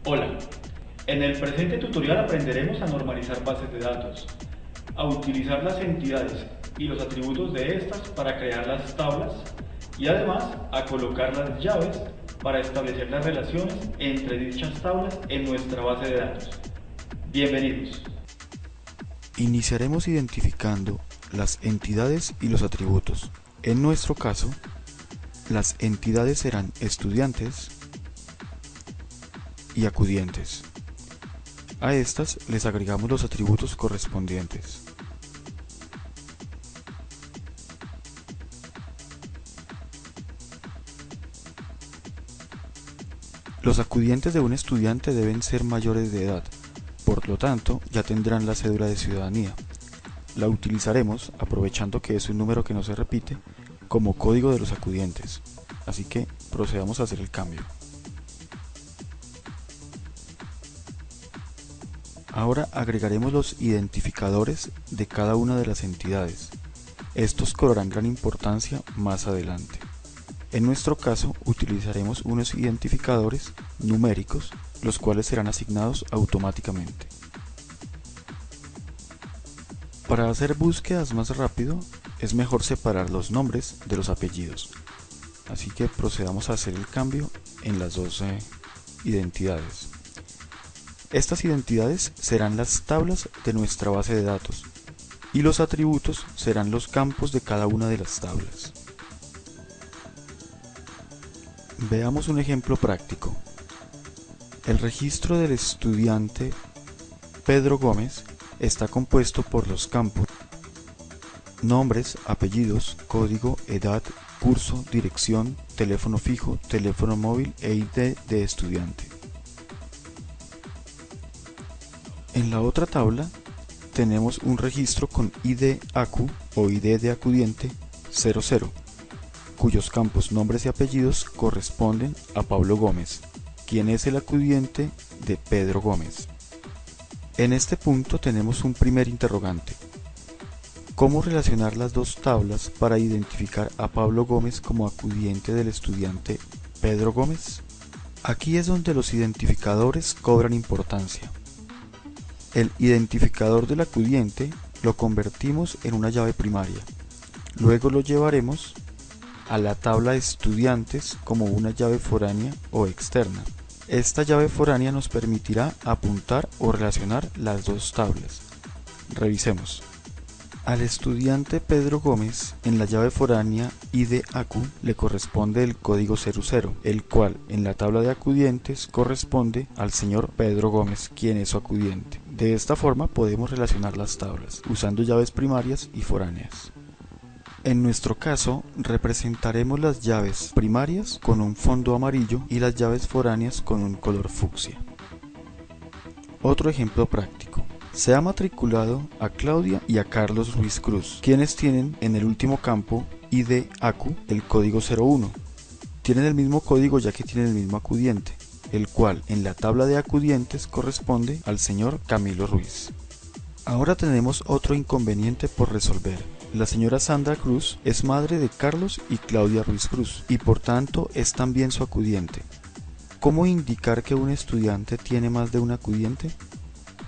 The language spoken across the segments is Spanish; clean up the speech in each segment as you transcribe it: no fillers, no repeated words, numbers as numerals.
Hola, en el presente tutorial aprenderemos a normalizar bases de datos, a utilizar las entidades y los atributos de estas para crear las tablas y además a colocar las llaves para establecer las relaciones entre dichas tablas en nuestra base de datos. Bienvenidos. Iniciaremos identificando las entidades y los atributos. En nuestro caso, las entidades serán estudiantes y acudientes. A estas les agregamos los atributos correspondientes. Los acudientes de un estudiante deben ser mayores de edad, por lo tanto ya tendrán la cédula de ciudadanía. La utilizaremos, aprovechando que es un número que no se repite, como código de los acudientes, así que procedamos a hacer el cambio. Ahora agregaremos los identificadores de cada una de las entidades. Estos cobrarán gran importancia más adelante. En nuestro caso utilizaremos unos identificadores numéricos, los cuales serán asignados automáticamente. Para hacer búsquedas más rápido, es mejor separar los nombres de los apellidos. Así que procedamos a hacer el cambio en las dos identidades. Estas identidades serán las tablas de nuestra base de datos y los atributos serán los campos de cada una de las tablas. Veamos un ejemplo práctico. El registro del estudiante Pedro Gómez está compuesto por los campos nombres, apellidos, código, edad, curso, dirección, teléfono fijo, teléfono móvil e ID de estudiante. En la otra tabla tenemos un registro con ID ACU o ID de acudiente 00, cuyos campos nombres y apellidos corresponden a Pablo Gómez, quien es el acudiente de Pedro Gómez. En este punto tenemos un primer interrogante. ¿Cómo relacionar las dos tablas para identificar a Pablo Gómez como acudiente del estudiante Pedro Gómez? Aquí es donde los identificadores cobran importancia. El identificador del acudiente lo convertimos en una llave primaria. Luego lo llevaremos a la tabla de estudiantes como una llave foránea o externa. Esta llave foránea nos permitirá apuntar o relacionar las dos tablas. Revisemos. Al estudiante Pedro Gómez, en la llave foránea IDACU le corresponde el código 00, el cual en la tabla de acudientes corresponde al señor Pedro Gómez, quien es su acudiente. De esta forma podemos relacionar las tablas, usando llaves primarias y foráneas. En nuestro caso, representaremos las llaves primarias con un fondo amarillo y las llaves foráneas con un color fucsia. Otro ejemplo práctico. Se ha matriculado a Claudia y a Carlos Ruiz Cruz, quienes tienen en el último campo IDACU el código 01. Tienen el mismo código ya que tienen el mismo acudiente, el cual en la tabla de acudientes corresponde al señor Camilo Ruiz. Ahora tenemos otro inconveniente por resolver. La señora Sandra Cruz es madre de Carlos y Claudia Ruiz Cruz y por tanto es también su acudiente. ¿Cómo indicar que un estudiante tiene más de un acudiente?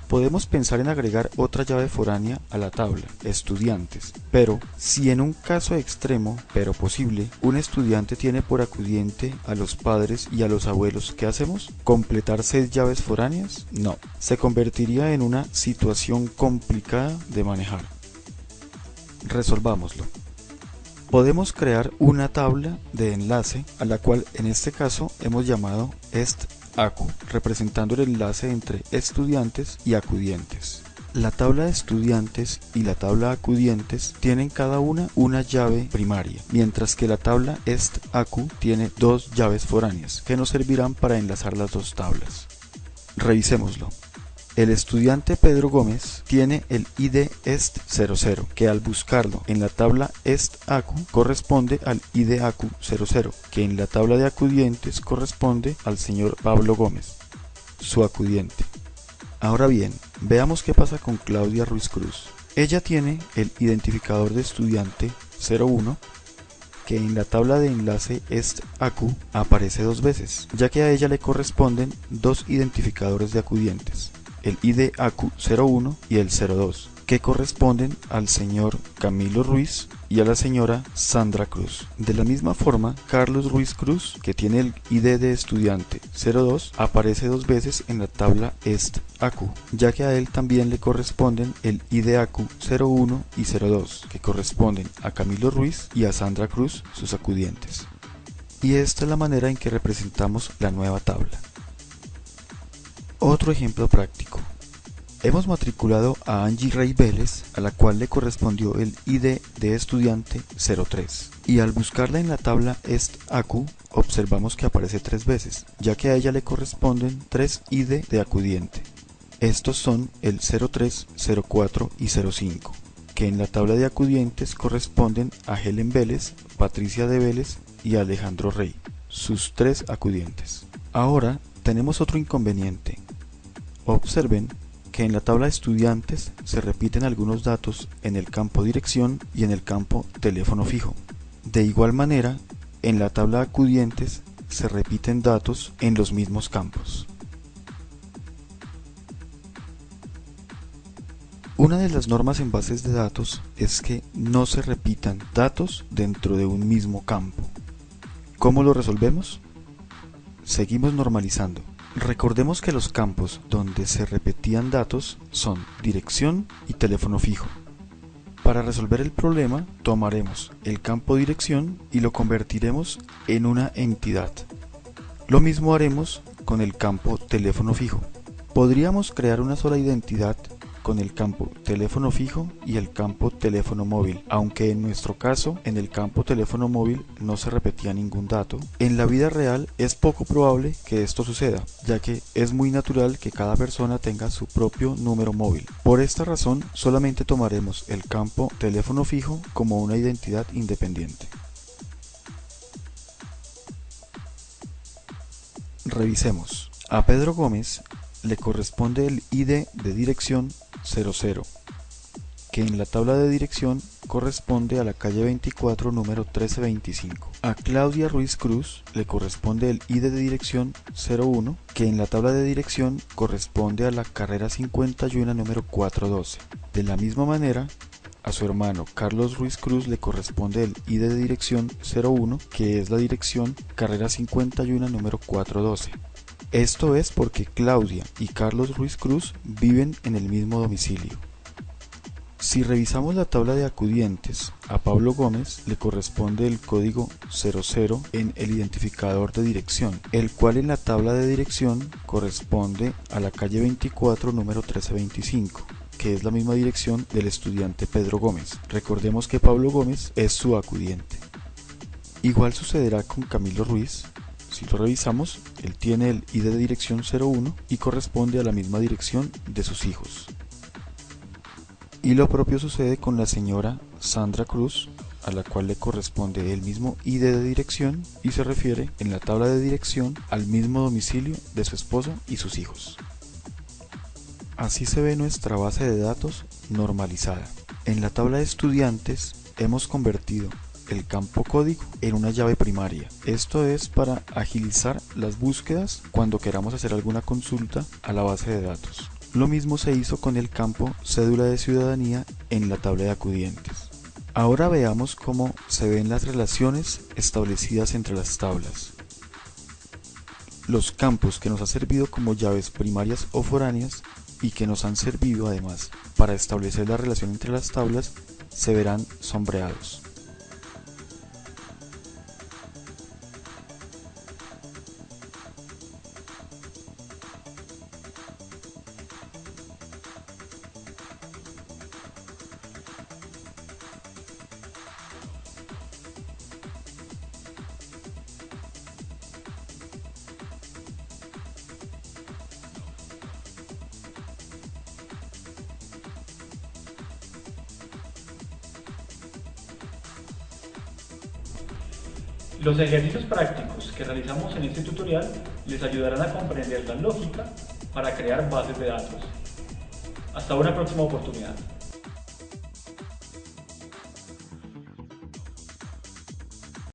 Podemos pensar en agregar otra llave foránea a la tabla, estudiantes, pero si en un caso extremo, pero posible, un estudiante tiene por acudiente a los padres y a los abuelos, ¿qué hacemos? ¿Completar 6 llaves foráneas? No, se convertiría en una situación complicada de manejar. Resolvámoslo. Podemos crear una tabla de enlace a la cual en este caso hemos llamado EstAcu, representando el enlace entre estudiantes y acudientes. La tabla de estudiantes y la tabla de acudientes tienen cada una llave primaria, mientras que la tabla EstAcu tiene 2 llaves foráneas que nos servirán para enlazar las dos tablas. Revisémoslo. El estudiante Pedro Gómez tiene el ID EST00, que al buscarlo en la tabla ESTACU corresponde al IDACU 00, que en la tabla de acudientes corresponde al señor Pablo Gómez, su acudiente. Ahora bien, veamos qué pasa con Claudia Ruiz Cruz. Ella tiene el identificador de estudiante 01 que en la tabla de enlace EST-ACU aparece dos veces, ya que a ella le corresponden dos identificadores de acudientes, el ID ACU01 y el 02, que corresponden al señor Camilo Ruiz y a la señora Sandra Cruz. De la misma forma, Carlos Ruiz Cruz, que tiene el ID de estudiante 02, aparece dos veces en la tabla EST-ACU, ya que a él también le corresponden el ID ACU01 y 02, que corresponden a Camilo Ruiz y a Sandra Cruz, sus acudientes. Y esta es la manera en que representamos la nueva tabla. Otro ejemplo práctico. Hemos matriculado a Angie Rey Vélez, a la cual le correspondió el ID de estudiante 03, y al buscarla en la tabla EST-ACU observamos que aparece tres veces, ya que a ella le corresponden tres ID de acudiente. Estos son el 03, 04 y 05, que en la tabla de acudientes corresponden a Helen Vélez, Patricia de Vélez y Alejandro Rey, sus tres acudientes. Ahora tenemos otro inconveniente. Observen que en la tabla de estudiantes se repiten algunos datos en el campo dirección y en el campo teléfono fijo. De igual manera, en la tabla de acudientes se repiten datos en los mismos campos. Una de las normas en bases de datos es que no se repitan datos dentro de un mismo campo. ¿Cómo lo resolvemos? Seguimos normalizando. Recordemos que los campos donde se repetían datos son dirección y teléfono fijo. Para resolver el problema, tomaremos el campo dirección y lo convertiremos en una entidad. Lo mismo haremos con el campo teléfono fijo. Podríamos crear una sola identidad con el campo teléfono fijo y el campo teléfono móvil, aunque en nuestro caso en el campo teléfono móvil no se repetía ningún dato. En la vida real es poco probable que esto suceda, ya que es muy natural que cada persona tenga su propio número móvil. Por esta razón solamente tomaremos el campo teléfono fijo como una identidad independiente. Revisemos. A Pedro Gómez le corresponde el ID de dirección 00, que en la tabla de dirección corresponde a la calle 24, número 1325. A Claudia Ruiz Cruz le corresponde el ID de dirección 01, que en la tabla de dirección corresponde a la carrera 51, número 412. De la misma manera, a su hermano Carlos Ruiz Cruz le corresponde el ID de dirección 01, que es la dirección carrera 51, número 412. Esto es porque Claudia y Carlos Ruiz Cruz viven en el mismo domicilio. Si revisamos la tabla de acudientes, a Pablo Gómez le corresponde el código 00 en el identificador de dirección, el cual en la tabla de dirección corresponde a la calle 24, número 1325, que es la misma dirección del estudiante Pedro Gómez. Recordemos que Pablo Gómez es su acudiente. Igual sucederá con Camilo Ruiz. Si lo revisamos, él tiene el ID de dirección 01 y corresponde a la misma dirección de sus hijos. Y lo propio sucede con la señora Sandra Cruz, a la cual le corresponde el mismo ID de dirección y se refiere en la tabla de dirección al mismo domicilio de su esposo y sus hijos. Así se ve nuestra base de datos normalizada. En la tabla de estudiantes hemos convertido el campo código en una llave primaria. Esto es para agilizar las búsquedas cuando queramos hacer alguna consulta a la base de datos. Lo mismo se hizo con el campo cédula de ciudadanía en la tabla de acudientes. Ahora veamos cómo se ven las relaciones establecidas entre las tablas. Los campos que nos han servido como llaves primarias o foráneas y que nos han servido además para establecer la relación entre las tablas se verán sombreados. Los ejercicios prácticos que realizamos en este tutorial les ayudarán a comprender la lógica para crear bases de datos. Hasta una próxima oportunidad.